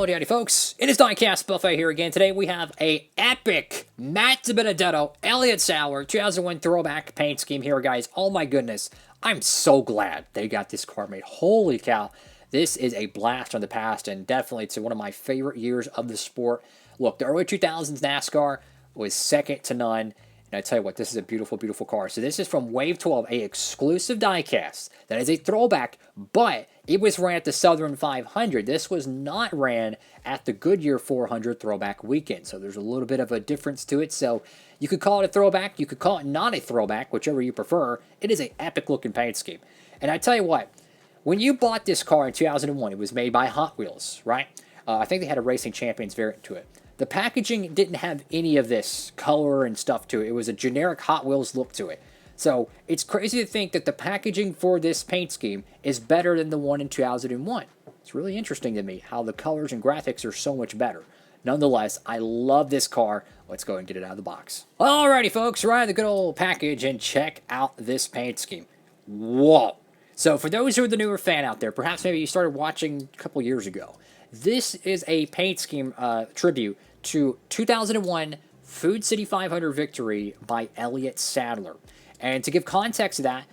Howdy, howdy, folks. It is Diecastbuffet here again. Today we have a epic Matt Dibenedetto Elliott Sadler 2001 Throwback paint scheme here, guys. Oh my goodness. I'm so glad they got this car made. Holy cow. This is a blast from the past, and definitely it's one of my favorite years of the sport. Look, the early 2000s NASCAR was second to none. And I tell you what, this is a beautiful, beautiful car. So this is from Wave 12, a exclusive diecast. That is a throwback, but it was ran at the Southern 500. This was not ran at the Goodyear 400 throwback weekend. So there's a little bit of a difference to it. So you could call it a throwback. You could call it not a throwback, whichever you prefer. It is an epic looking paint scheme. And I tell you what, when you bought this car in 2001, it was made by Hot Wheels, right? I think they had a Racing Champions variant to it. The packaging didn't have any of this color and stuff to it. It was a generic Hot Wheels look to it. So it's crazy to think that the packaging for this paint scheme is better than the one in 2001. It's really interesting to me how the colors and graphics are so much better. Nonetheless, I love this car. Let's go and get it out of the box. Alrighty, folks, right the good old package and check out this paint scheme. Whoa. So for those who are the newer fan out there, perhaps maybe you started watching a couple years ago, this is a paint scheme tribute to 2001 Food City 500 victory by Elliott Sadler. And to give context to that,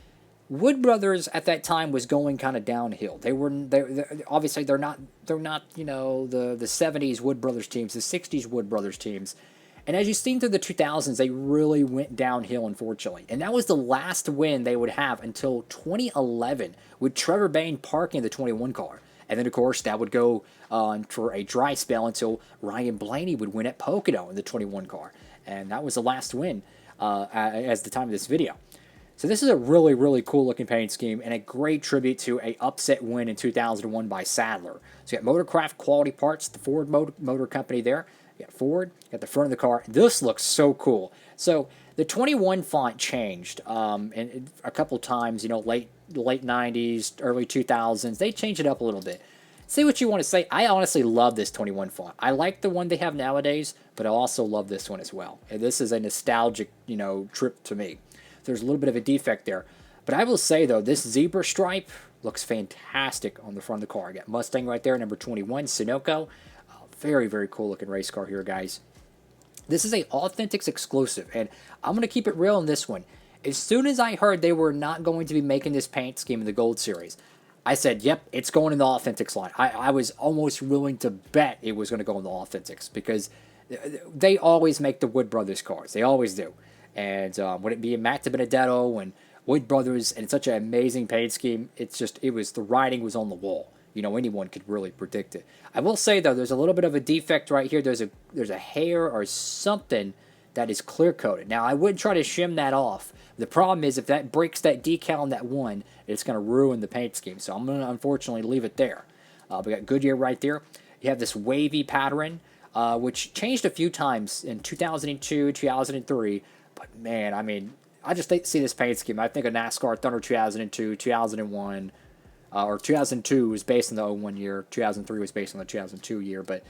Wood Brothers at that time was going kind of downhill. Obviously they're not you know the 70s Wood Brothers teams, the 60s Wood Brothers teams. And as you've seen through the 2000s, they really went downhill, unfortunately. And that was the last win they would have until 2011 with Trevor Bayne parking the 21 car. And then, of course, that would go on for a dry spell until Ryan Blaney would win at Pocono in the 21 car. And that was the last win as the time of this video. So this is a really, really cool looking paint scheme and a great tribute to a upset win in 2001 by Sadler. So you got Motorcraft quality parts, the Ford Motor Company there. You got Ford, you got the front of the car. This looks so cool. So the 21 font changed and a couple times, you know, late 90s, early 2000s. They changed it up a little bit. Say what you want to say. I honestly love this 21 font. I like the one they have nowadays, but I also love this one as well. And this is a nostalgic, you know, trip to me. There's a little bit of a defect there. But I will say, though, this zebra stripe looks fantastic on the front of the car. I got Mustang right there, number 21, Sunoco. Very, very cool looking race car here, guys. This is a Authentics exclusive, and I'm going to keep it real in this one. As soon as I heard they were not going to be making this paint scheme in the Gold Series, I said, yep, it's going in the Authentics line. I was almost willing to bet it was going to go in the Authentics because they always make the Wood Brothers cars. They always do. And would it be Matt Dibenedetto and Wood Brothers, and it's such an amazing paint scheme, the writing was on the wall. You know, anyone could really predict it. I will say, though, there's a little bit of a defect right here. There's a hair or something that is clear-coated. Now, I would try to shim that off. The problem is if that breaks that decal on that one, it's going to ruin the paint scheme. So I'm going to, unfortunately, leave it there. We got Goodyear right there. You have this wavy pattern, which changed a few times in 2002, 2003. But, man, I mean, I just see this paint scheme. I think of NASCAR Thunder 2002, 2001, or 2002 was based on the 01 year. 2003 was based on the 2002 year. But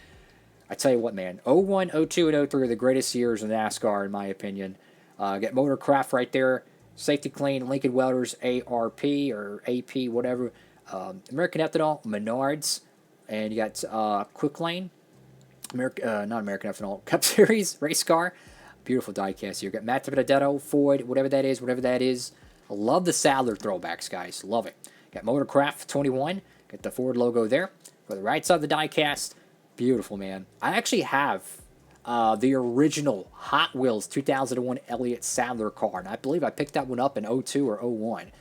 I tell you what, man, 01, 02, and 03 are the greatest years in NASCAR, in my opinion. Got Motorcraft right there. Safety Clean, Lincoln Welders, ARP or AP, whatever. American Ethanol, Menards. And you got Quick Lane. Not American Ethanol, Cup Series, race car. Beautiful diecast here. Got Matt Dibenedetto, Ford, whatever that is. I love the Sadler throwbacks, guys. Love it. Got Motorcraft 21. Got the Ford logo there. For the right side of the diecast, beautiful, man. I actually have the original Hot Wheels 2001 Elliott Sadler car, and I believe I picked that one up in 02 or 01.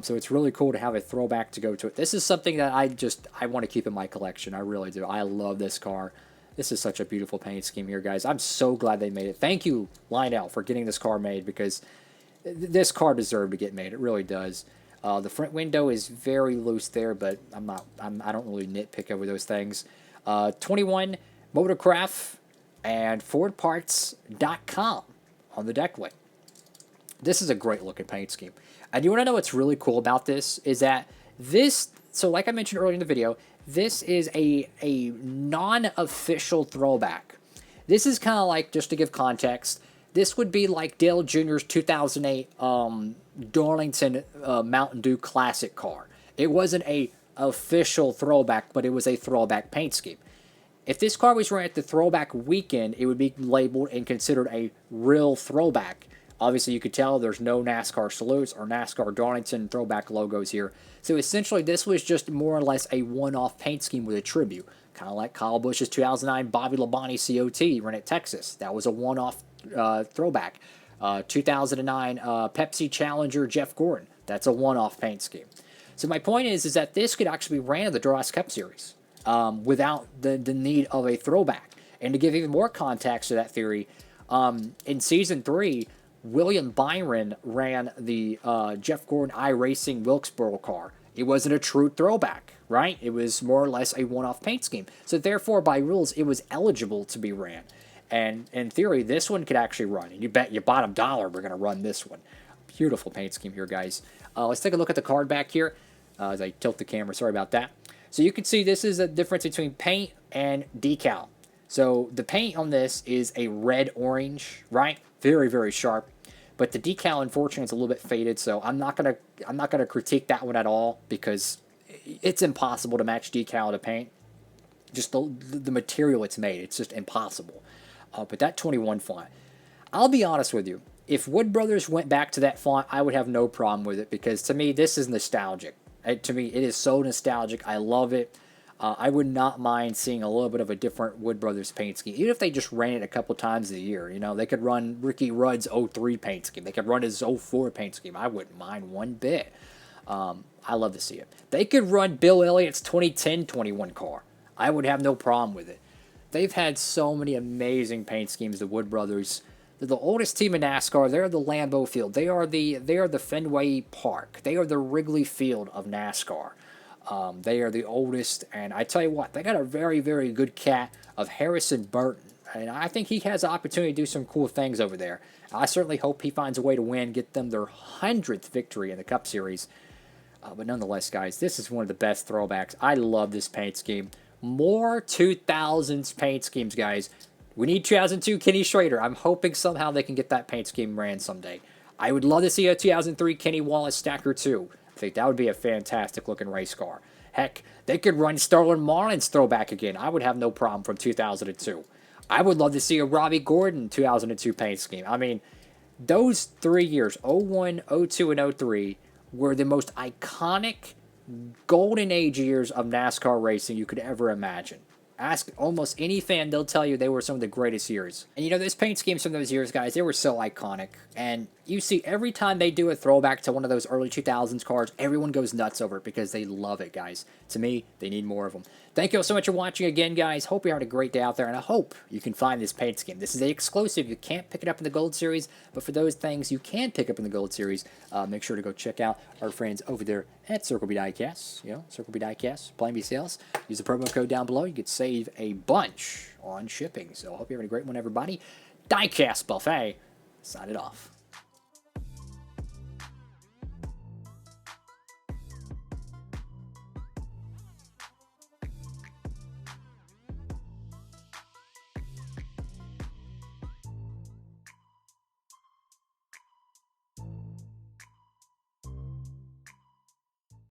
So it's really cool to have a throwback to go to it. This is something that I want to keep in my collection. I really do. I love this car. This is such a beautiful paint scheme here, guys. I'm so glad they made it. Thank you, Lionel, for getting this car made, because this car deserved to get made. It really does. The front window is very loose there, but I don't really nitpick over those things. 21 Motorcraft and FordParts.com on the deck lid. This is a great looking paint scheme. And you want to know what's really cool about this is that so like I mentioned earlier in the video, this is a non-official throwback. This is kind of like, just to give context, this would be like Dale Jr.'s 2008 Darlington Mountain Dew Classic car. It wasn't a official throwback, but it was a throwback paint scheme. If this car was run at the Throwback weekend, it would be labeled and considered a real throwback. Obviously, you could tell there's no NASCAR salutes or NASCAR Darlington Throwback logos here. So essentially, this was just more or less a one-off paint scheme with a tribute. Kind of like Kyle Busch's 2009 Bobby Labonte COT run at Texas. That was a one-off throwback. 2009 Pepsi Challenger Jeff Gordon. That's a one-off paint scheme. So my point is that this could actually be ran in the Durrell Cup Series without the need of a throwback. And to give even more context to that theory, in Season 3, William Byron ran the Jeff Gordon iRacing Wilkesboro car. It wasn't a true throwback, right? It was more or less a one-off paint scheme. So therefore, by rules, it was eligible to be ran. And in theory, this one could actually run. And you bet your bottom dollar we're going to run this one. Beautiful paint scheme here, guys. Let's take a look at the card back here as I tilt the camera. Sorry about that. So you can see this is a difference between paint and decal. So the paint on this is a red-orange, right? Very, very sharp. But the decal, unfortunately, is a little bit faded. So I'm not gonna critique that one at all because it's impossible to match decal to paint. Just the material it's made, it's just impossible. But that 21 font, I'll be honest with you. If Wood Brothers went back to that font, I would have no problem with it because to me, this is nostalgic. To me, it is so nostalgic. I love it. I would not mind seeing a little bit of a different Wood Brothers paint scheme. Even if they just ran it a couple times a year. You know, they could run Ricky Rudd's 03 paint scheme. They could run his 04 paint scheme. I wouldn't mind one bit. I love to see it. They could run Bill Elliott's 2010-21 car. I would have no problem with it. They've had so many amazing paint schemes, the Wood Brothers. They're the oldest team in NASCAR. They're the Lambeau Field. They are the Fenway Park. They are the Wrigley Field of NASCAR. They are the oldest, and I tell you what, they got a very, very good cat of Harrison Burton, and I think he has the opportunity to do some cool things over there. I certainly hope he finds a way to win, get them their 100th victory in the Cup Series. But nonetheless, guys, this is one of the best throwbacks. I love this paint scheme. More 2000s paint schemes, guys. We need 2002 Kenny Schrader. I'm hoping somehow they can get that paint scheme ran someday. I would love to see a 2003 Kenny Wallace Stacker 2. I think that would be a fantastic looking race car. Heck, they could run Sterling Marlin's throwback again. I would have no problem from 2002. I would love to see a Robbie Gordon 2002 paint scheme. I mean, those 3 years, 01, 02, and 03, were the most iconic golden age years of NASCAR racing you could ever imagine. Ask almost any fan, they'll tell you they were some of the greatest years. And you know, those paint schemes from those years, guys, they were so iconic. And you see, every time they do a throwback to one of those early 2000s cars, everyone goes nuts over it because they love it, guys. To me, they need more of them. Thank you all so much for watching again, guys. Hope you're having a great day out there, and I hope you can find this paint scheme. This is an exclusive. You can't pick it up in the Gold Series, but for those things you can pick up in the Gold Series, make sure to go check out our friends over there at Circle B Diecast. You know, Circle B Diecast, Plan B Sales. Use the promo code down below. You could save a bunch on shipping. So I hope you're having a great one, everybody. Diecastbuffet, sign it off.